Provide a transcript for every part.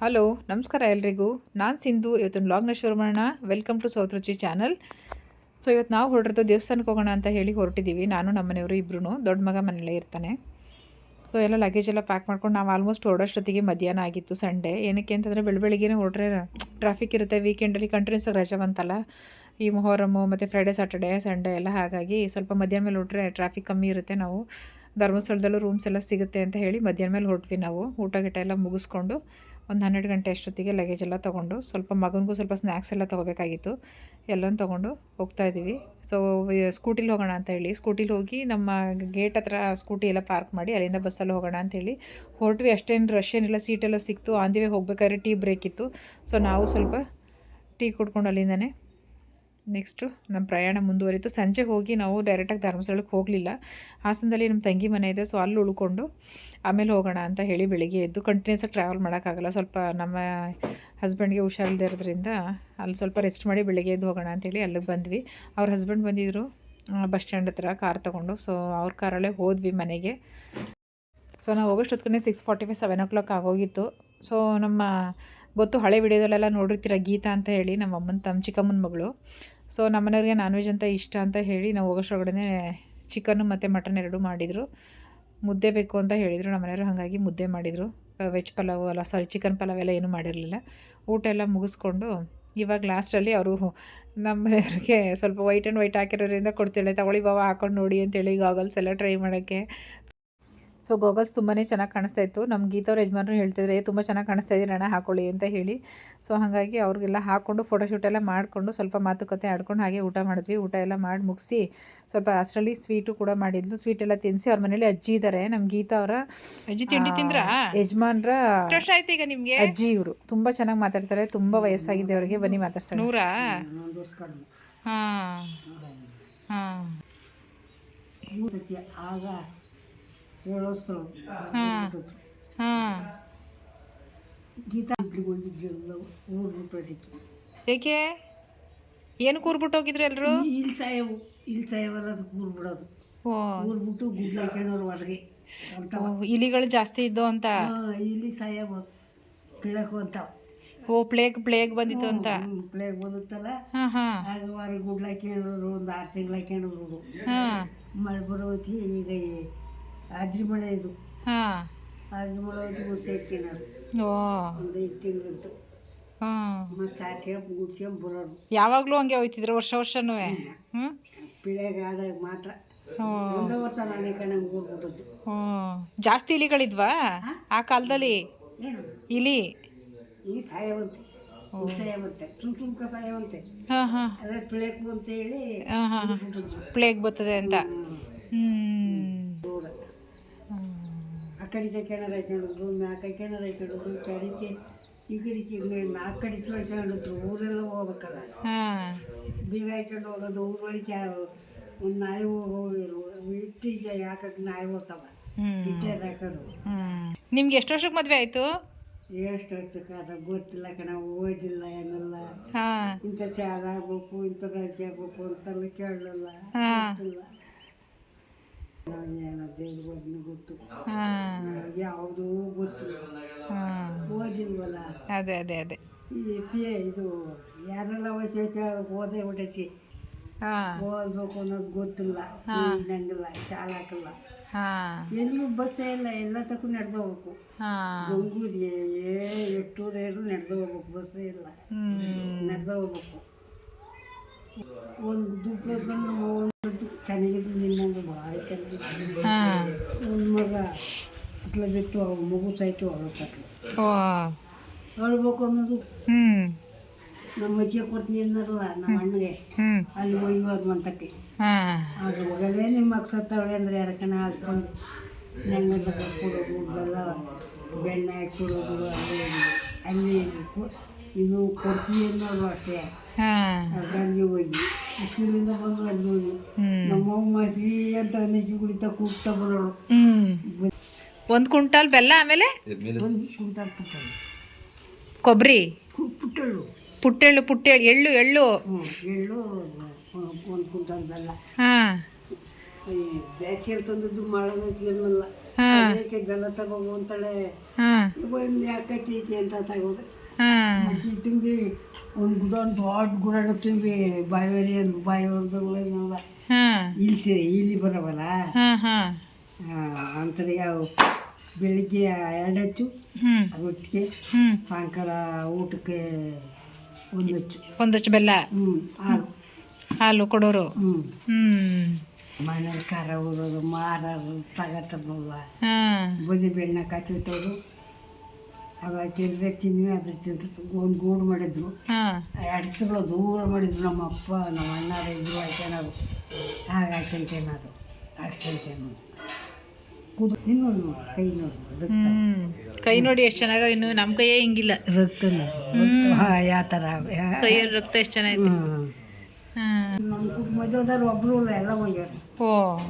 Hello ನಮಸ್ಕಾರ ಎಲ್ರಿಗೂ. ನಾನು ಸಿಂಧು. ಇವತ್ತೊಂದು ವ್ಲಾಗ್ನ ಶುರು ಮಾಡೋಣ. ವೆಲ್ಕಮ್ ಟು ಸೌತ್ ರುಚಿ ಚಾನಲ್. ಸೊ ಇವತ್ತು ನಾವು ಹೊರಟಿರೋದು ದೇವಸ್ಥಾನಕ್ಕೆ ಹೋಗೋಣ ಅಂತ ಹೇಳಿ ಹೊರಟಿದ್ದೀವಿ. ನಾನು ನಮ್ಮ ಮನೆಯವರು ಇಬ್ಬರೂ. ದೊಡ್ಡ ಮಗ ಮನೇಲೇ ಇರ್ತಾನೆ. ಸೊ ಎಲ್ಲ ಲಗೇಜ್ ಎಲ್ಲ ಪ್ಯಾಕ್ ಮಾಡ್ಕೊಂಡು ನಾವು ಆಲ್ಮೋಸ್ಟ್ ಹೊರಡೋಷ್ಟೊತ್ತಿಗೆ ಮಧ್ಯಾಹ್ನ ಆಗಿತ್ತು. ಸಂಡೇ ಏನಕ್ಕೆ ಅಂತಂದರೆ ಬೆಳಗ್ಗೆನೇ ಹೊರಟ್ರೆ ಟ್ರಾಫಿಕ್ ಇರುತ್ತೆ. ವೀಕೆಂಡಲ್ಲಿ ಕಂಟಿನ್ಯೂಸ್ ಆಗಿ ರಜೆ ಬಂತಲ್ಲ, ಈ ಮೊಹರಮ್ಮು ಮತ್ತು ಫ್ರೈಡೇ ಸ್ಯಾಟರ್ಡೇ ಸಂಡೇ ಎಲ್ಲ. ಹಾಗಾಗಿ ಸ್ವಲ್ಪ ಮಧ್ಯಾಹ್ನ ಮೇಲೆ ಹೊರಟ್ರೆ ಟ್ರಾಫಿಕ್ ಕಮ್ಮಿ ಇರುತ್ತೆ. ನಾವು ಧರ್ಮಸ್ಥಳದಲ್ಲೂ ರೂಮ್ಸ್ ಎಲ್ಲ ಸಿಗುತ್ತೆ ಅಂತ ಹೇಳಿ ಮಧ್ಯಾಹ್ನ ಮೇಲೆ ಹೊರಟ್ವಿ. ನಾವು ಊಟ ಗಿಟ ಎಲ್ಲ ಮುಗಿಸ್ಕೊಂಡು ಒಂದು 12 ಗಂಟೆ ಅಷ್ಟೊತ್ತಿಗೆ ಲಗೇಜ್ ಎಲ್ಲ ತೊಗೊಂಡು, ಸ್ವಲ್ಪ ಮಗನಿಗೂ ಸ್ವಲ್ಪ ಸ್ನ್ಯಾಕ್ಸ್ ಎಲ್ಲ ತೊಗೋಬೇಕಾಗಿತ್ತು, ಎಲ್ಲನೂ ತೊಗೊಂಡು ಹೋಗ್ತಾಯಿದ್ದೀವಿ. ಸೊ ಸ್ಕೂಟಿಲಿ ಹೋಗೋಣ ಅಂತ ಹೇಳಿ ಸ್ಕೂಟಿಲಿ ಹೋಗಿ ನಮ್ಮ ಗೇಟ್ ಹತ್ರ ಸ್ಕೂಟಿ ಎಲ್ಲ ಪಾರ್ಕ್ ಮಾಡಿ ಅಲ್ಲಿಂದ ಬಸ್ಸಲ್ಲಿ ಹೋಗೋಣ ಅಂತೇಳಿ ಹೊರಟ್ವಿ. ಅಷ್ಟೇನು ರಶ್ ಏನಿಲ್ಲ, ಸೀಟೆಲ್ಲ ಸಿಕ್ತು. ಆನ್ ದಿ ವೇ ಹೋಗ್ಬೇಕಾದ್ರೆ ಟೀ ಬ್ರೇಕ್ ಇತ್ತು. ಸೊ ನಾವು ಸ್ವಲ್ಪ ಟೀ ಕುಡ್ಕೊಂಡು ಅಲ್ಲಿಂದನೇ ನೆಕ್ಸ್ಟು ನಮ್ಮ ಪ್ರಯಾಣ ಮುಂದುವರಿತು. ಸಂಜೆ ಹೋಗಿ ನಾವು ಡೈರೆಕ್ಟಾಗಿ ಧರ್ಮಸ್ಥಳಕ್ಕೆ ಹೋಗಲಿಲ್ಲ. ಹಾಸನದಲ್ಲಿ ನಮ್ಮ ತಂಗಿ ಮನೆ ಇದೆ. ಸೊ ಅಲ್ಲಿ ಉಳ್ಕೊಂಡು ಆಮೇಲೆ ಹೋಗೋಣ ಅಂತ ಹೇಳಿ ಬೆಳಿಗ್ಗೆ ಎದ್ದು, ಕಂಟಿನ್ಯೂಸಾಗಿ ಟ್ರಾವೆಲ್ ಮಾಡೋಕ್ಕಾಗಲ್ಲ, ಸ್ವಲ್ಪ ನಮ್ಮ ಹಸ್ಬೆಂಡ್ಗೆ ಹುಷಾರಿಲ್ಲದೆ ಇರೋದ್ರಿಂದ ಅಲ್ಲಿ ಸ್ವಲ್ಪ ರೆಸ್ಟ್ ಮಾಡಿ ಬೆಳಿಗ್ಗೆ ಎದ್ದು ಹೋಗೋಣ ಅಂಥೇಳಿ ಅಲ್ಲಿಗೆ ಬಂದ್ವಿ. ಅವ್ರ ಹಸ್ಬೆಂಡ್ ಬಂದಿದ್ದರು ಬಸ್ ಸ್ಟ್ಯಾಂಡ್ ಹತ್ರ ಕಾರ್ ತೊಗೊಂಡು. ಸೊ ಅವ್ರ ಕಾರಲ್ಲೇ ಹೋದ್ವಿ ಮನೆಗೆ. ಸೊ ನಾವು ಹೋಗೋಷ್ಟೊತ್ತಿಗೆ 6:45 7 o'clock ಆಗೋಗಿತ್ತು. ಸೊ ನಮ್ಮ ಗೊತ್ತು, ಹಳೆ ವಿಡಿಯೋದಲ್ಲೆಲ್ಲ ನೋಡಿರ್ತೀರ, ಗೀತಾ ಅಂತ ಹೇಳಿ ನಮ್ಮ ಅಮ್ಮನ ಚಿಕ್ಕಮ್ಮನ ಮಗಳು. ಸೊ ನಮ್ಮನೆಯವ್ರಿಗೆ ನಾನ್ ವೆಜ್ ಅಂತ ಇಷ್ಟ ಅಂತ ಹೇಳಿ ನಾವು ಹೋಗೋಷ್ಟೊಳಗಡೆ ಚಿಕನ್ನು ಮತ್ತು ಮಟನ್ ಎರಡೂ ಮಾಡಿದರು. ಮುದ್ದೆ ಬೇಕು ಅಂತ ಹೇಳಿದರು ನಮ್ಮನೆಯವರು, ಹಾಗಾಗಿ ಮುದ್ದೆ ಮಾಡಿದರು. ವೆಜ್ ಪಲಾವು ಅಲ್ಲ, ಸಾರಿ, ಚಿಕನ್ ಪಲಾವ್ ಎಲ್ಲ ಏನೂ ಮಾಡಿರಲಿಲ್ಲ. ಊಟ ಎಲ್ಲ ಮುಗಿಸ್ಕೊಂಡು ಇವಾಗ ಲಾಸ್ಟಲ್ಲಿ ಅವರು ನಮ್ಮ ಮನೆಯವ್ರಿಗೆ ಸ್ವಲ್ಪ ವೈಟ್ ಆ್ಯಂಡ್ ವೈಟ್ ಹಾಕಿರೋದ್ರಿಂದ ಕೊಡ್ತಿಲ್ಲ, ತಗೊಳ್ಳಿ ಬಾವ ಹಾಕೊಂಡು ನೋಡಿ ಅಂತೇಳಿ ಗಾಗಲ್ಸ್ ಎಲ್ಲ ಟ್ರೈ ಮಾಡೋಕ್ಕೆ. ಸೊ ಗೋಗಲ್ಸ್ ತುಂಬಾ ಚೆನ್ನಾಗಿ ಕಾಣಿಸ್ತಾ ಇತ್ತು. ನಮ್ಮ ಗೀತವ್ರ ಯಜಮಾನರು ಹೇಳ್ತಿದ್ರೆ ತುಂಬ ಚೆನ್ನಾಗಿ ಕಾಣಿಸ್ತಾ ಇದ್ದೀರಿ ಅಣ್ಣ, ಹಾಕೊಳ್ಳಿ ಅಂತ ಹೇಳಿ. ಸೊ ಹಾಗಾಗಿ ಅವ್ರಿಗೆಲ್ಲ ಹಾಕ್ಕೊಂಡು ಫೋಟೋಶೂಟ್ ಎಲ್ಲ ಮಾಡಿಕೊಂಡು ಸ್ವಲ್ಪ ಮಾತುಕತೆ ಆಡ್ಕೊಂಡು ಹಾಗೆ ಊಟ ಮಾಡಿದ್ವಿ. ಊಟ ಎಲ್ಲ ಮಾಡಿ ಮುಗಿಸಿ ಸ್ವಲ್ಪ ಅಷ್ಟರಲ್ಲಿ ಸ್ವೀಟು ಕೂಡ ಮಾಡಿದ್ಲು. ಸ್ವೀಟ್ ಎಲ್ಲ ತಿನ್ನಿಸಿ ಅವ್ರ ಮನೇಲಿ ಅಜ್ಜಿ ಇದ್ದಾರೆ, ನಮ್ಮ ಗೀತಾ ಅವರ ಅಜ್ಜಿ. ತಿಂಡಿ ತಿಂದ್ರ ಯಜಮಾನ್ರ ಆಯ್ತು ಈಗ ನಿಮಗೆ ಅಜ್ಜಿ. ಇವರು ತುಂಬ ಚೆನ್ನಾಗಿ ಮಾತಾಡ್ತಾರೆ, ತುಂಬ ವಯಸ್ಸಾಗಿದೆ ಅವರಿಗೆ. ಬನ್ನಿ ಮಾತಾಡ್ತಾರೆ. 100? ಹಾಂ ಹಾಂ. ಆಗ ಹೇಳೋಷ್ಟು ಹಾಂ. ಗೀತಾ ಹೋಗಿದ್ರು ಊರ್ಬಿಟ್ಟೋದಕ್ಕೆ. ಏಕೆ, ಏನು ಕೂರ್ಬಿಟ್ಟು ಹೋಗಿದ್ರು ಎಲ್ಲರೂ? ಇಲ್ಲಿ ಸಾಯವಲ್ಲ, ಅದಕ್ಕೆ ಊರ್ಬಿಡೋದು. ಊರ್ಬಿಟ್ಟು ಗುಡ್ಲು ಹಾಕ್ಯಣವ್ರು ಹೊರಗೆ ಅಂತ. ಇಲಿಗಳು ಜಾಸ್ತಿ ಇದ್ದು ಅಂತ. ಇಲ್ಲಿ ಸಾಯವ ಕೀಳಕು ಅಂತ. ಪ್ಲೇಗ್ ಬಂದಿತ್ತು ಅಂತ. ಪ್ಲೇಗ್ ಬಂದಿತ್ತಲ್ಲ, ಹಾಂ ಹಾಂ. ಆಗ ಹೊರಗೆ ಗುಡ್ಲು ಹಾಕ್ಯಣವ್ರು ಒಂದು 6 ತಿಂಗಳು ಹಾಕ್ಯಣವ್ರು. ಹಾಂ. ಮಳೆ ಬರೋ ಹೊತ್ತಿಗೆ ಈಗ ಆದ್ರಿ ಮಳೆ ಇದು. ಹಾಂ. ಆದ್ರಿ ಮಳೆ ಹೊತ್ತಿಗೆ ಗುಡ್ಸಿ ಹಾಕ್ಯಣರು ಒಂದು 5 ತಿಂಗಳಂತು. ಹಾಂ. ಮತ್ತು ಸಾರ್ಸ್ಕೊಂಡು ಗುಡ್ಸ್ಕೊಂಡು ಬರೋರು. ಯಾವಾಗಲೂ ಹಂಗೆ ಹೋಯ್ತಿದ್ರು ವರ್ಷನೂ? ಹ್ಞೂ. ಪಿಳ್ಯಾಗ ಆದಾಗ ಮಾತ್ರ ಒಂದೇ ವರ್ಷ ನಾನೇ ಕಣಂಗೆ ಊರ್ಬಿಟ್ಟದ್ದು. ಜಾಸ್ತಿ ಇಲಿಗಳಿದ್ವಾ ಆ ಕಾಲದಲ್ಲಿ? ಏನು ಇಲಿ ಈ ಸಾಯವಂತೆ, ಸಾಯವಂತೆ, ಸುಮ್ಕ ಸಾಯವಂತೆ. ಹಾಂ ಹಾಂ. ಅದೇ ಪ್ಲೇಗ್ ಅಂತ ಹೇಳಿ. ಹಾಂ ಹಾಂ. ಪ್ಲೇಗ್ ಬರ್ತದೆ ಅಂತ. ದೂರ ಆ ಕಡಿಕೆ ಕೆಣರ ಹಾಕೊಂಡಿದ್ರು, ನಾಲ್ಕು ಕೆಣರ ಹಾಕೊಂಡಿದ್ರು, ಚಡಿಕೆ ಈ ಕಡಿಕೆ 4 ಕಡಿಕೆ ಹಾಕೊಂಡಿದ್ರು. ಊರೆಲ್ಲ ಹೋಗ್ಬೇಕಲ್ಲ, ಬೀಗ ಹಾಕೊಂಡು ಹೋಗೋದು. ಊರೊಳಗೆ ಒಂದು ನಾಯಿ ಇಟ್ಟಿಗೆ ಯಾಕಕ್ಕೆ ನಾಯಿ ಹೋಗ್ತಾವ, ಇಟ್ಟೆ ಹಾಕೋದು. ನಿಮ್ಗೆ ಎಷ್ಟು ವರ್ಷಕ್ಕೆ ಮದುವೆ ಆಯಿತು? ಎಷ್ಟು ವರ್ಷಕ್ಕೆ ಅದ ಗೊತ್ತಿಲ್ಲ ಕಣ, ಓದಿಲ್ಲ ಏನಿಲ್ಲ. ಇಂಥ ಶಾಲೆ ಆಗ್ಬೇಕು, ಇಂಥ ರಾಜ್ಯ ಆಗ್ಬೇಕು ಅಂತೆಲ್ಲ ಕೇಳಲಿಲ್ಲ, ಗೊತ್ತಿಲ್ಲ. ಏನೋ ದೇವ್ರ ಬಗ್ಗೆ ಗೊತ್ತು, ಯಾವುದೂ ಗೊತ್ತಿಲ್ಲ, ಓದಿಲ್ವಲ್ಲ. ಅದೇ ಅದೇ ಅದೇ ಇದು ಯಾರೆಲ್ಲ ವಿಶೇಷ ಓದೇ ಬಿಟ್ಟೈತಿ, ಓದ್ಬೇಕು ಅನ್ನೋದು ಗೊತ್ತಿಲ್ಲ. ನಂಗಿಲ್ಲ, ಚಾಲಾಕಲ್ಲ, ಎಲ್ಲೂ ಬಸ್ಸೇ ಇಲ್ಲ, ಎಲ್ಲ ತಕ್ಕ ನಡೆದು ಹೋಗ್ಬೇಕು. ಗಂಗೂರಿಗೆ ಎಷ್ಟೂರೇರು ನಡೆದು ಹೋಗ್ಬೇಕು, ಬಸ್ಸೇ ಇಲ್ಲ, ನಡೆದು ಹೋಗ್ಬೇಕು. ಒಂದು ದುಡ್ಡು ಚೆನ್ನಾಗಿದ್ದು, ನಿನ್ನಂಗೆ ಭಾಳ ಚೆನ್ನಾಗಿದ್ದು. ಒಂದು ಮಗ ಅಟ್ಲ ಬಿಟ್ಟು ಅವ್ರ ಮಗು ಸಾಯ್ತು, ಅವಳು ಸಟ್ಲು. ಅಳ್ಬೇಕು ಅನ್ನೋದು ನಮ್ಮ ಅಜ್ಜಿ ಕೊಡ್ತೀನಿ ಅನ್ನೋಲ್ಲ ನಮ್ಮ ಅಣ್ಣಗೆ. ಅಲ್ಲಿ ಒಯ್ಯೋರು ಮಂತಕ್ಕೆ ಆಗ ಹೋಗಲೇ ನಿಮ್ಮ ಮಗ ಸತ್ತವಳೆ ಅಂದರೆ ಯಾರಕನ ಹಾಕ್ಕೊಂಡು ನೆಂಗಲ್ಲ ಕೊಡೋದು, ಬೆಲ್ಲ ಬೆಣ್ಣೆ ಹಾಕಿ ಕೊಡೋದು. ಅಲ್ಲಿ ಇದು ಕೊಡ್ತೀವಿ ಅನ್ನೋರು ಅಷ್ಟೇ. ಅಲ್ಲಿಗೆ ಹೋಗಿ ಸ್ಕೂಲಿಂದ ಬಂದು ಅಲ್ಲಿ ಹೋಗಿ ನಮ್ಮ ಮಸಿ ಅಂತ ನೆಕ್ಕಿ ಕುಡಿತಾ ಕೂಗ್ತಾ ಬರೋಳು. 1 ಕ್ವಿಂಟಾಲ್ ಬೆಲ್ಲ, ಆಮೇಲೆ 1 ಕ್ವಿಂಟಾಲ್ ಪುಟ್ಟಳು, ಕೊಬ್ಬರಿ, ಪುಟ್ಟಳು ಪುಟ್ಟೆಳ್ಳು, ಎಳ್ಳು ಎಳ್ಳು 1 ಕ್ವಿಂಟಾಲ್ ಬೆಲ್ಲ. ಹಾಂ. ಬೇಸಿಗೆ ತಂದದ್ದು ಮಾಡೋದು ಇರಲಿಲ್ಲ. ಹಾಂ ಅದಕ್ಕೆ ಬೆಲ್ಲ ತಗೋಗು ಅಂತಾಳೆ. ಹಾಂ ಒಂದು ಯಾಕೆ ಚೀತಿ ಅಂತ ತಗೋದೆ. ಹಾಂ ಮಡ್ಚಿ ತುಂಬಿ ಒಂದು ದೊಡ್ಡ ಗುಡ ತುಂಬಿ ಬಾಯಿವರಿ ಒಂದು ಬಾಯಿ ಹೊಡೆದ ಹಾಂ ಇಲ್ಲಿ ಬರವಲ್ಲ ಹಾಂ ಹಾಂ ಅಂತಾರೆ. ಯಾವ ಬೆಳಿಗ್ಗೆ 2 ಹಚ್ಚು ಹ್ಞೂ ರೊಟ್ಟಿಗೆ, ಹ್ಞೂ ಸಾಯಂಕಾಲ ಊಟಕ್ಕೆ 1 ಹಚ್ಚು. ಒಂದಷ್ಟು ಬೆಲ್ಲ ಹಾಲು ಹಾಲು ಕೊಡೋರು. ಹ್ಞೂ ಮನೇಲಿ ಖಾರ ಊರೋದು ಮಾರೋದು ತಗೋತಲ್ಲ. ಹಾಂ ಬದಿ ಬೆಣ್ಣೆ ಕಾಚಿಟ್ಟೋದು ಅದು ಹಾಕಿದ್ರೆ ತಿನ್ವಿ. ಅದ್ರ ತಿಂದು ಒಂದು ಗೂಡು ಮಾಡಿದ್ರು. ಹಾಂ 2 ತಿಂಗಳು ದೂರ ಮಾಡಿದ್ರು. ನಮ್ಮ ಅಪ್ಪ ನಮ್ಮ ಅಣ್ಣಾರು ಇದ್ರು ಹಾಕ್ಯನದು. ಆಗ ಹಾಕ್ಯಂತೇನದು ಹಾಕ್ಯಂತೇನದು ಕುದು ಇನ್ನೊಂದು ಕೈ ನೋಡಿ ಕೈ ನೋಡಿ ಎಷ್ಟು ಚೆನ್ನಾಗ. ಇನ್ನು ನಮ್ಮ ಕೈಯೇ ಹಿಂಗಿಲ್ಲ. ರಕ್ತ ಯಾವ ಥರ ಕೈಯಲ್ಲಿ ರಕ್ತ ಎಷ್ಟು ಚೆನ್ನಾಗಿದೆ. ಹಾಂ ನಮ್ಮ ಮದುವೆದಾರು ಒಬ್ಬರು ಇಲ್ಲ, ಎಲ್ಲ ಹೋಗ್ಯಾರ. ಓ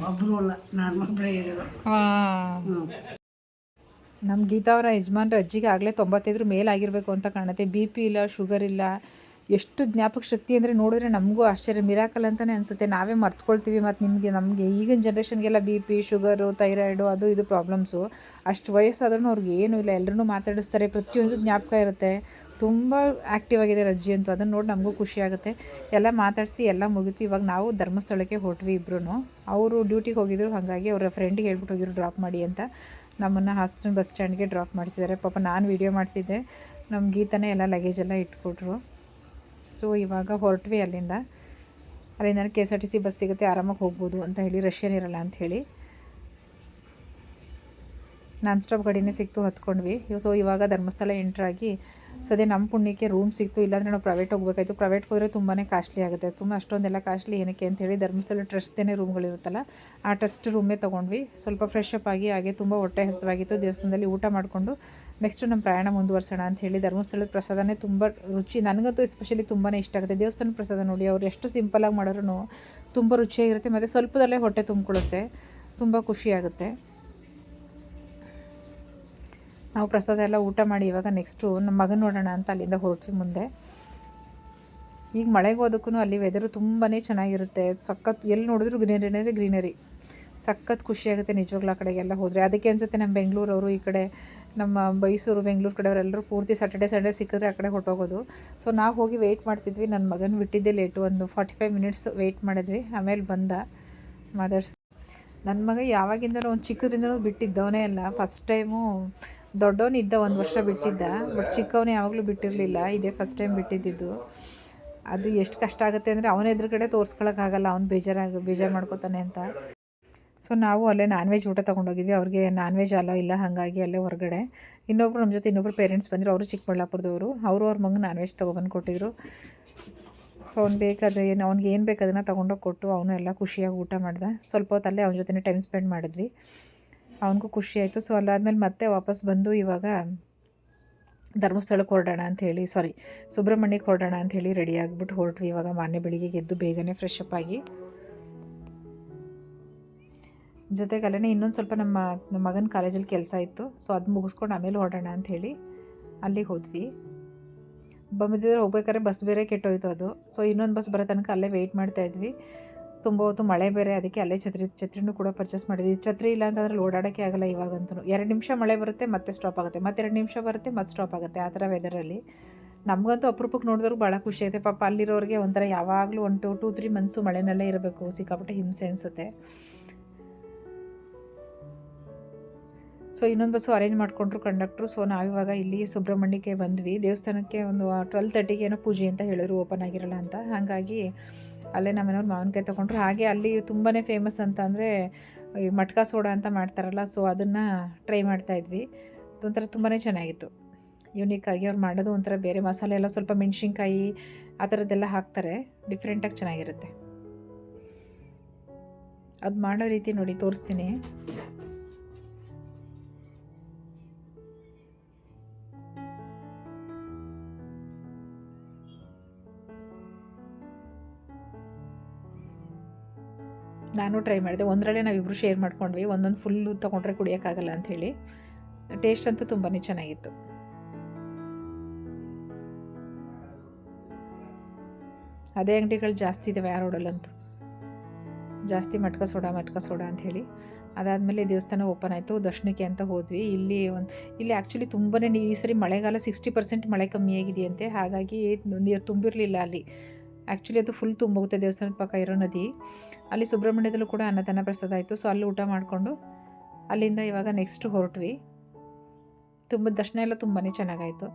ಒಬ್ಬರು ಇಲ್ಲ, ನಾನು ಒಬ್ಬರೇ ಇರೋದು. ನಮ್ಮ ಗೀತಾ ಅವರ ಯಜಮಾನ್ರ ಅಜ್ಜಿಗೆ ಆಗಲೇ 95 ಮೇಲಾಗಿರಬೇಕು ಅಂತ ಕಾಣುತ್ತೆ. ಬಿ ಪಿ ಇಲ್ಲ, ಶುಗರ್ ಇಲ್ಲ. ಎಷ್ಟು ಜ್ಞಾಪಕ ಶಕ್ತಿ ಅಂದರೆ ನೋಡಿದ್ರೆ ನಮಗೂ ಆಶ್ಚರ್ಯ, ಮಿರಾಕಲ್ ಅಂತಲೇ ಅನಿಸುತ್ತೆ. ನಾವೇ ಮರ್ತ್ಕೊಳ್ತೀವಿ. ಮತ್ತು ನಮಗೆ ಈಗಿನ ಜನ್ರೇಷನ್ಗೆಲ್ಲ ಬಿ ಪಿ, ಶುಗರು, ಥೈರಾಯ್ಡು ಅದು ಇದು ಪ್ರಾಬ್ಲಮ್ಸು. ಅಷ್ಟು ವಯಸ್ಸಾದ್ರೂ ಅವ್ರಿಗೆ ಏನೂ ಇಲ್ಲ. ಎಲ್ಲರೂ ಮಾತಾಡಿಸ್ತಾರೆ, ಪ್ರತಿಯೊಂದು ಜ್ಞಾಪಕ ಇರುತ್ತೆ. ತುಂಬ ಆ್ಯಕ್ಟಿವ್ ಆಗಿದೆ ಅಜ್ಜಿ ಅಂತೂ. ಅದನ್ನು ನೋಡಿ ನಮಗೂ ಖುಷಿ ಆಗುತ್ತೆ. ಎಲ್ಲ ಮಾತಾಡಿಸಿ ಎಲ್ಲ ಮುಗಿತು. ಇವಾಗ ನಾವು ಧರ್ಮಸ್ಥಳಕ್ಕೆ ಹೊರಟ್ವಿ ಇಬ್ಬರೂ. ಅವರು ಡ್ಯೂಟಿಗೆ ಹೋಗಿದ್ರು, ಹಾಗಾಗಿ ಅವರ ಫ್ರೆಂಡಿಗೆ ಹೇಳ್ಬಿಟ್ಟು ಹೋಗಿದ್ರು ಡ್ರಾಪ್ ಮಾಡಿ ಅಂತ. ನಮ್ಮನ್ನು ಹಾಸನ ಬಸ್ ಸ್ಟ್ಯಾಂಡ್ಗೆ ಡ್ರಾಪ್ ಮಾಡ್ತಿದ್ದಾರೆ. ಪಾಪ ನಾನು ವೀಡಿಯೋ ಮಾಡ್ತಿದ್ದೆ, ನಮ್ಮ ಗೀತಾನೇ ಎಲ್ಲ ಲಗೇಜ್ ಎಲ್ಲ ಇಟ್ಕೊಟ್ರು. ಸೊ ಇವಾಗ ಹೊರಟ್ವಿ ಅಲ್ಲಿಂದ KSRTC ಬಸ್ ಸಿಗುತ್ತೆ, ಆರಾಮಾಗಿ ಹೋಗ್ಬೋದು ಅಂತ ಹೇಳಿ, ರಶ್ಯನ್ ಇರಲ್ಲ ಅಂಥೇಳಿ ನಾನ್ ಸ್ಟಾಪ್ ಗಾಡಿನೇ ಸಿಕ್ತು, ಹತ್ಕೊಂಡ್ವಿ. ಸೊ ಇವಾಗ ಧರ್ಮಸ್ಥಳ ಎಂಟ್ರಾಗಿ ಸದ್ಯ ನಮ್ಮ ಪುಣ್ಯಕ್ಕೆ ರೂಮ್ ಸಿಕ್ತು. ಇಲ್ಲಾಂದರೆ ನಾವು ಪ್ರೈವೇಟ್ ಹೋಗ್ಬೇಕಾಯ್ತು. ಪ್ರೈವೇಟ್ಗೆ ಹೋದರೆ ತುಂಬಾ ಕಾಸ್ಟ್ಲಿ ಆಗುತ್ತೆ. ಸುಮ್ಮನೆ ಅಷ್ಟೊಂದೆಲ್ಲ ಕಾಸ್ಟ್ಲಿ ಏನಕ್ಕೆ ಅಂಥೇಳಿ ಧರ್ಮಸ್ಥಳ ಟ್ರಸ್ಟ್ದೇ ರೂಮ್ಗಳಿರುತ್ತಲ್ಲ, ಆ ಟ್ರಸ್ಟ್ ರೂಮೇ ತೊಗೊಂಡ್ವಿ. ಸ್ವಲ್ಪ ಫ್ರೆಶ್ ಅಪ್ ಆಗಿ ಹಾಗೆ ತುಂಬ ಹೊಟ್ಟೆ ಹಸಿವಾಗಿತ್ತು. ದೇವಸ್ಥಾನದಲ್ಲಿ ಊಟ ಮಾಡಿಕೊಂಡು ನೆಕ್ಸ್ಟ್ ನಮ್ಮ ಪ್ರಯಾಣ ಮುಂದುವರ್ಸೋಣ ಅಂಥೇಳಿ. ಧರ್ಮಸ್ಥಳದ ಪ್ರಸಾದನೇ ತುಂಬ ರುಚಿ, ನನಗಂತೂ ಎಸ್ಪೆಷಲಿ ತುಂಬಾ ಇಷ್ಟ ಆಗುತ್ತೆ. ದೇವಸ್ಥಾನದ ಪ್ರಸಾದ ನೋಡಿ, ಅವ್ರು ಎಷ್ಟು ಸಿಂಪಲಾಗಿ ಮಾಡೋರು ತುಂಬ ರುಚಿಯಾಗಿರುತ್ತೆ. ಮತ್ತು ಸ್ವಲ್ಪದಲ್ಲೇ ಹೊಟ್ಟೆ ತುಂಬಿಕೊಳ್ಳುತ್ತೆ, ತುಂಬ ಖುಷಿಯಾಗುತ್ತೆ. ನಾವು ಪ್ರಸಾದ ಎಲ್ಲ ಊಟ ಮಾಡಿ ಇವಾಗ ನೆಕ್ಸ್ಟು ನಮ್ಮ ಮಗನ ನೋಡೋಣ ಅಂತ ಅಲ್ಲಿಂದ ಹೊರಟ್ವಿ ಮುಂದೆ. ಈಗ ಮಳೆಗೆ ಹೋದಕ್ಕೂ ಅಲ್ಲಿ ವೆದರು ತುಂಬಾ ಚೆನ್ನಾಗಿರುತ್ತೆ. ಸಖತ್ ಎಲ್ಲಿ ನೋಡಿದ್ರು ಗ್ರೀನರಿ ಸಖತ್ ಖುಷಿಯಾಗುತ್ತೆ ನಿಜವಾಗ್ಲೂ ಆ ಕಡೆಗೆಲ್ಲ ಹೋದರೆ. ಅದಕ್ಕೆ ಅನಿಸುತ್ತೆ ನಮ್ಮ ಬೆಂಗಳೂರವರು ಈ ಕಡೆ, ನಮ್ಮ ಮೈಸೂರು ಬೆಂಗಳೂರು ಕಡೆಯವರೆಲ್ಲರೂ ಪೂರ್ತಿ ಸ್ಯಾಟರ್ಡೆ ಸಂಡೇ ಸಿಕ್ಕಿದ್ರೆ ಆ ಕಡೆ ಹೊರಟೋಗೋದು. ಸೊ ನಾವು ಹೋಗಿ ವೆಯ್ಟ್ ಮಾಡ್ತಿದ್ವಿ. ನನ್ನ ಮಗನ ಬಿಟ್ಟಿದ್ದೆ ಲೇಟು, ಒಂದು 45 ಮಿನಿಟ್ಸ್ ವೆಯ್ಟ್ ಮಾಡಿದ್ವಿ. ಆಮೇಲೆ ಬಂದ ಮಾತಾಡ್ಸಿ. ನನ್ನ ಮಗ ಯಾವಾಗಿಂದನೂ ಒಂದು ಚಿಕ್ಕದ್ರಿಂದನೂ ಬಿಟ್ಟಿದ್ದವನೇ ಅಲ್ಲ. ಫಸ್ಟ್ ಟೈಮು ದೊಡ್ಡವನು ಇದ್ದ 1 ವರ್ಷ ಬಿಟ್ಟಿದ್ದ, ಬಟ್ ಚಿಕ್ಕವನು ಯಾವಾಗಲೂ ಬಿಟ್ಟಿರಲಿಲ್ಲ. ಇದೇ ಫಸ್ಟ್ ಟೈಮ್ ಬಿಟ್ಟಿದ್ದು. ಅದು ಎಷ್ಟು ಕಷ್ಟ ಆಗುತ್ತೆ ಅಂದರೆ ಅವನ ಎದುರುಗಡೆ ತೋರಿಸ್ಕೊಳಕ್ಕಾಗಲ್ಲ, ಅವ್ನು ಬೇಜಾರು ಮಾಡ್ಕೋತಾನೆ ಅಂತ. ಸೊ ನಾವು ಅಲ್ಲೇ ನಾನ್ ವೆಜ್ ಊಟ ತೊಗೊಂಡೋಗಿದ್ವಿ. ಅವ್ರಿಗೆ ನಾನ್ ವೆಜ್ ಅಲೋ ಇಲ್ಲ, ಹಾಗಾಗಿ ಅಲ್ಲೇ ಹೊರಗಡೆ ನಮ್ಮ ಜೊತೆ ಇನ್ನೊಬ್ರು ಪೇರೆಂಟ್ಸ್ ಬಂದರು. ಅವರು ಚಿಕ್ಕಬಳ್ಳಾಪುರದವರು. ಅವ್ರ ಮಗನ ನಾನ್ ವೆಜ್ ತೊಗೊಬಂದು ಕೊಟ್ಟಿದ್ರು. ಸೊ ಅವ್ನು ಅವ್ನಿಗೆ ಏನು ಬೇಕು ಅದನ್ನು ತೊಗೊಂಡೋಗಿ ಕೊಟ್ಟು ಅವನು ಎಲ್ಲ ಖುಷಿಯಾಗಿ ಊಟ ಮಾಡ್ದೆ. ಸ್ವಲ್ಪ ಹೊತ್ತಲ್ಲೇ ಅವನ ಜೊತೆ ಟೈಮ್ ಸ್ಪೆಂಡ್ ಮಾಡಿದ್ವಿ. ಅವನಿಗೂ ಖುಷಿ ಆಯಿತು. ಸೊ ಅಲ್ಲಾದಮೇಲೆ ಮತ್ತೆ ವಾಪಸ್ ಬಂದು ಇವಾಗ ಧರ್ಮಸ್ಥಳಕ್ಕೆ ಹೊರಡೋಣ ಅಂಥೇಳಿ, ಸುಬ್ರಹ್ಮಣ್ಯಕ್ಕೆ ಹೊರಡೋಣ ಅಂಥೇಳಿ ರೆಡಿ ಆಗಿಬಿಟ್ಟು ಹೊರಟ್ವಿ. ಇವಾಗ ಮಾರನೇ ಬೆಳಿಗ್ಗೆ ಎದ್ದು ಬೇಗನೆ ಫ್ರೆಶ್ ಅಪ್ ಆಗಿ, ಜೊತೆಗಲ್ಲೇ ಇನ್ನೊಂದು ಸ್ವಲ್ಪ ನಮ್ಮ ಮಗನ ಕಾಲೇಜಲ್ಲಿ ಕೆಲಸ ಇತ್ತು. ಸೊ ಅದು ಮುಗಿಸ್ಕೊಂಡು ಆಮೇಲೆ ಹೊರಡೋಣ ಅಂಥೇಳಿ ಅಲ್ಲಿಗೆ ಹೋದ್ವಿ. ಬಂದಿದ್ರೆ ಹೋಗ್ಬೇಕಾದ್ರೆ ಬಸ್ ಬೇರೆ ಕೆಟ್ಟೋಯ್ತು ಅದು. ಸೊ ಇನ್ನೊಂದು ಬಸ್ ಬರೋ ತನಕ ಅಲ್ಲೇ ವೆಯ್ಟ್ ಮಾಡ್ತಾಯಿದ್ವಿ. ತುಂಬ ಹೊತ್ತು ಮಳೆ ಬೇರೆ, ಅದಕ್ಕೆ ಅಲ್ಲೇ ಛತ್ರಿನೂ ಕೂಡ ಪರ್ಚೇಸ್ ಮಾಡಿದ್ವಿ. ಛತ್ರಿ ಇಲ್ಲ ಅಂತಂದರೆ ಓಡಾಡೋಕ್ಕೆ ಆಗಲ್ಲ ಇವಾಗಂತೂ. 2 ನಿಮಿಷ ಮಳೆ ಬರುತ್ತೆ, ಮತ್ತೆ ಸ್ಟಾಪ್ ಆಗುತ್ತೆ, ಮತ್ತೆ 2 ನಿಮಿಷ ಬರುತ್ತೆ, ಮತ್ತೆ ಸ್ಟಾಪ್ ಆಗುತ್ತೆ. ಆ ಥರ ವೆದರಲ್ಲಿ ನಮಗಂತೂ ಅಪರೂಪಕ್ಕೆ ನೋಡಿದ್ರು ಭಾಳ ಖುಷಿ ಆಗುತ್ತೆ. ಪಾಪ ಅಲ್ಲಿರೋರಿಗೆ ಒಂಥರ ಯಾವಾಗಲೂ 2-3 ಮಂತ್ಸು ಮಳೆನಲ್ಲೇ ಇರಬೇಕು, ಸಿಕ್ಕಾಪಟ್ಟೆ ಹಿಂಸೆ ಅನಿಸುತ್ತೆ. ಸೊ ಇನ್ನೊಂದು ಬಸ್ಸು ಅರೇಂಜ್ ಮಾಡಿಕೊಂಡ್ರು ಕಂಡಕ್ಟ್ರು. ಸೊ ನಾವಿವಾಗ ಇಲ್ಲಿ ಸುಬ್ರಹ್ಮಣ್ಯಕ್ಕೆ ಬಂದ್ವಿ. ದೇವಸ್ಥಾನಕ್ಕೆ ಒಂದು 12:30ಗೆ ಏನೋ ಪೂಜೆ ಅಂತ ಹೇಳಿದ್ರು, ಓಪನ್ ಆಗಿರಲ್ಲ ಅಂತ. ಹಾಗಾಗಿ ಅಲ್ಲೇ ನಮ್ಮನೆಯವ್ರು ಮಾವಿನಕಾಯಿ ತೊಗೊಂಡ್ರು. ಹಾಗೆ ಅಲ್ಲಿ ತುಂಬಾ ಫೇಮಸ್ ಅಂತ ಅಂದರೆ ಈ ಮಟ್ಕಾ ಸೋಡಾ ಅಂತ ಮಾಡ್ತಾರಲ್ಲ, ಸೊ ಅದನ್ನು ಟ್ರೈ ಮಾಡ್ತಾಯಿದ್ವಿ. ಅದೊಂಥರ ತುಂಬಾ ಚೆನ್ನಾಗಿತ್ತು, ಯೂನಿಕ್ಕಾಗಿ. ಅವ್ರು ಮಾಡೋದು ಒಂಥರ ಬೇರೆ, ಮಸಾಲೆ ಎಲ್ಲ ಸ್ವಲ್ಪ ಮೆಣಸಿನ್ಕಾಯಿ ಆ ಥರದ್ದೆಲ್ಲ ಹಾಕ್ತಾರೆ, ಡಿಫ್ರೆಂಟಾಗಿ ಚೆನ್ನಾಗಿರುತ್ತೆ. ಅದು ಮಾಡೋ ರೀತಿ ನೋಡಿ ತೋರಿಸ್ತೀನಿ. ನಾನು ಟ್ರೈ ಮಾಡಿದೆ. ಒಂದರಲ್ಲೇ ನಾವಿಬ್ಬರು ಶೇರ್ ಮಾಡ್ಕೊಂಡ್ವಿ. ಒಂದೊಂದು ಫುಲ್ಲು ತೊಗೊಂಡ್ರೆ ಕುಡಿಯೋಕ್ಕಾಗಲ್ಲ ಅಂಥೇಳಿ. ಟೇಸ್ಟ್ ಅಂತೂ ತುಂಬಾ ಚೆನ್ನಾಗಿತ್ತು. ಅದೇ ಅಂಗಡಿಗಳು ಜಾಸ್ತಿ ಇದ್ದಾವೆ ಆ ರೋಡಲ್ಲಂತೂ. ಜಾಸ್ತಿ ಮಟ್ಕ ಸೋಡಾ ಅಂಥೇಳಿ. ಅದಾದಮೇಲೆ ದೇವಸ್ಥಾನ ಓಪನ್ ಆಯಿತು, ದರ್ಶನಕ್ಕೆ ಅಂತ ಹೋದ್ವಿ. ಇಲ್ಲಿ ಆ್ಯಕ್ಚುಲಿ ತುಂಬಾ ಈ ಸರಿ ಮಳೆಗಾಲ 60% ಮಳೆ ಕಮ್ಮಿಯಾಗಿದೆಯಂತೆ, ಹಾಗಾಗಿ ನೀರು ತುಂಬಿರಲಿಲ್ಲ ಅಲ್ಲಿ. ಆ್ಯಕ್ಚುಲಿ ಅದು ಫುಲ್ ತುಂಬೋಗುತ್ತೆ ದೇವಸ್ಥಾನದ ಪಕ್ಕ ಇರೋ ನದಿ. ಅಲ್ಲಿ ಸುಬ್ರಹ್ಮಣ್ಯದಲ್ಲೂ ಕೂಡ ಅನ್ನದಾನ ಪ್ರಸಾದ ಆಯಿತು. ಸೊ ಅಲ್ಲಿ ಊಟ ಮಾಡಿಕೊಂಡು ಅಲ್ಲಿಂದ ಇವಾಗ ನೆಕ್ಸ್ಟ್ ಹೊರಟ್ವಿ. ದರ್ಶನ ಎಲ್ಲ ತುಂಬಾ ಚೆನ್ನಾಗಾಯಿತು.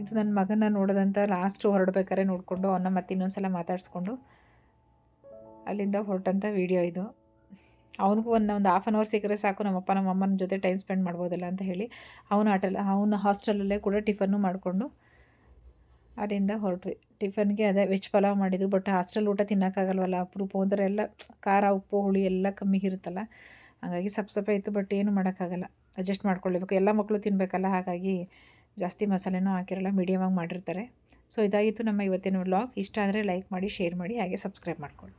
ಇದು ನನ್ನ ಮಗನ ನೋಡೋದಂತ ಲಾಸ್ಟ್ ಹೊರಡ್ಬೇಕಾದ್ರೆ ನೋಡಿಕೊಂಡು ಅವನ್ನ ಮತ್ತೆ ಇನ್ನೊಂದ್ಸಲ ಮಾತಾಡಿಸ್ಕೊಂಡು ಅಲ್ಲಿಂದ ಹೊರಟಂಥ ವೀಡಿಯೋ ಇದು. ಅವನಿಗೂ ಒಂದು ಹಾಫ್ ಆನ್ ಅವರ್ ಸಿಕ್ಕರೆ ಸಾಕು, ನಮ್ಮಪ್ಪ ನಮ್ಮಮ್ಮನ ಜೊತೆ ಟೈಮ್ ಸ್ಪೆಂಡ್ ಮಾಡ್ಬೋದಲ್ಲ ಅಂತ ಹೇಳಿ ಅವನ ಹಾಸ್ಟೆಲಲ್ಲೇ ಕೂಡ ಟಿಫನ್ನು ಮಾಡಿಕೊಂಡು ಅಲ್ಲಿಂದ ಹೊರಟ್ವಿ. ಟಿಫನ್ಗೆ ಅದೇ ವೆಜ್ ಪಲಾವ್ ಮಾಡಿದ್ರು. ಬಟ್ ಹಾಸ್ಟೆಲ್ ಊಟ ತಿನ್ನೋಕ್ಕಾಗಲ್ವಲ್ಲ, ಅಪರೂಪ ಒಂಥರ ಎಲ್ಲ ಖಾರ ಉಪ್ಪು ಹುಳಿ ಎಲ್ಲ ಕಮ್ಮಿ ಇರುತ್ತಲ್ಲ, ಹಾಗಾಗಿ ಸಪ್ಪೆ ಇತ್ತು. ಬಟ್ ಏನು ಮಾಡೋಕ್ಕಾಗಲ್ಲ, ಅಡ್ಜಸ್ಟ್ ಮಾಡ್ಕೊಳ್ಳೇಬೇಕು, ಎಲ್ಲ ಮಕ್ಕಳು ತಿನ್ನಬೇಕಲ್ಲ, ಹಾಗಾಗಿ ಜಾಸ್ತಿ ಮಸಾಲೆನೂ ಹಾಕಿರಲ್ಲ, ಮೀಡಿಯಮಾಗಿ ಮಾಡಿರ್ತಾರೆ. ಸೊ ಇದಾಗಿತ್ತು ನಮ್ಮ ಇವತ್ತಿನ ವ್ಲಾಗ್. ಇಷ್ಟ ಆದರೆ ಲೈಕ್ ಮಾಡಿ, ಶೇರ್ ಮಾಡಿ, ಹಾಗೆ ಸಬ್ಸ್ಕ್ರೈಬ್ ಮಾಡ್ಕೊಳ್ಳಿ.